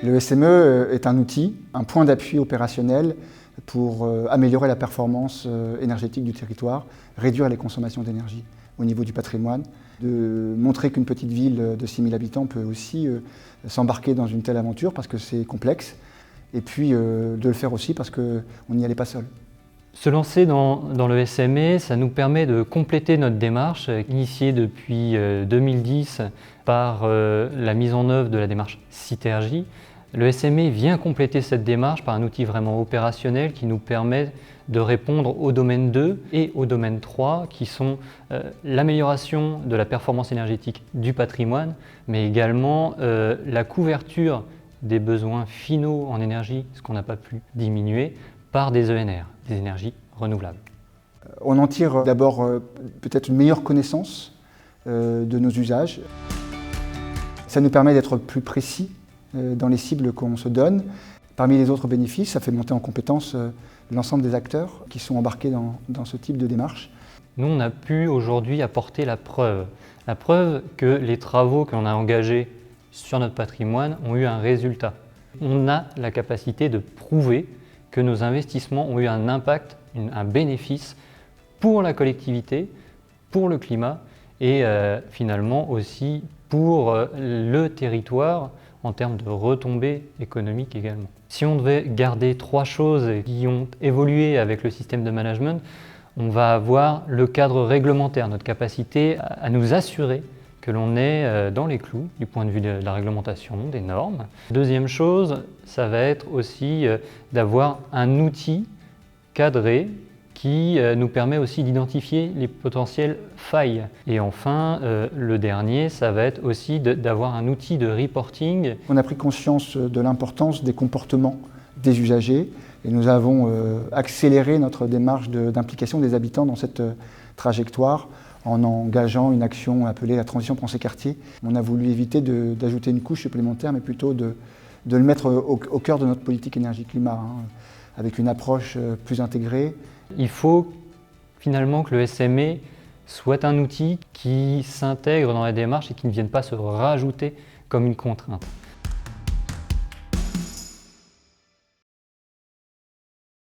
Le SME est un outil, un point d'appui opérationnel pour améliorer la performance énergétique du territoire, réduire les consommations d'énergie au niveau du patrimoine, de montrer qu'une petite ville de 6 000 habitants peut aussi s'embarquer dans une telle aventure parce que c'est complexe, et puis de le faire aussi parce qu'on n'y allait pas seul. Se lancer dans le SME, ça nous permet de compléter notre démarche initiée depuis 2010 par la mise en œuvre de la démarche Citergy. Le SME vient compléter cette démarche par un outil vraiment opérationnel qui nous permet de répondre au domaine 2 et au domaine 3 qui sont l'amélioration de la performance énergétique du patrimoine, mais également la couverture des besoins finaux en énergie, ce qu'on n'a pas pu diminuer, par des ENR, des énergies renouvelables. On en tire d'abord peut-être une meilleure connaissance de nos usages. Ça nous permet d'être plus précis dans les cibles qu'on se donne. Parmi les autres bénéfices, ça fait monter en compétence l'ensemble des acteurs qui sont embarqués dans ce type de démarche. Nous, on a pu aujourd'hui apporter la preuve que les travaux que l'on a engagés sur notre patrimoine ont eu un résultat. On a la capacité de prouver que nos investissements ont eu un impact, un bénéfice pour la collectivité, pour le climat et finalement aussi pour le territoire en termes de retombées économiques également. Si on devait garder 3 choses qui ont évolué avec le système de management, on va avoir le cadre réglementaire, notre capacité à nous assurer que l'on est dans les clous du point de vue de la réglementation, des normes. Deuxième chose, ça va être aussi d'avoir un outil cadré qui nous permet aussi d'identifier les potentielles failles. Et enfin, le dernier, ça va être aussi d'avoir un outil de reporting. On a pris conscience de l'importance des comportements des usagers et nous avons accéléré notre démarche d'implication des habitants dans cette trajectoire en engageant une action appelée la transition pensée quartier. On a voulu éviter d'ajouter une couche supplémentaire, mais plutôt de le mettre au cœur de notre politique énergie-climat, avec une approche plus intégrée. Il faut finalement que le SME soit un outil qui s'intègre dans la démarche et qui ne vienne pas se rajouter comme une contrainte.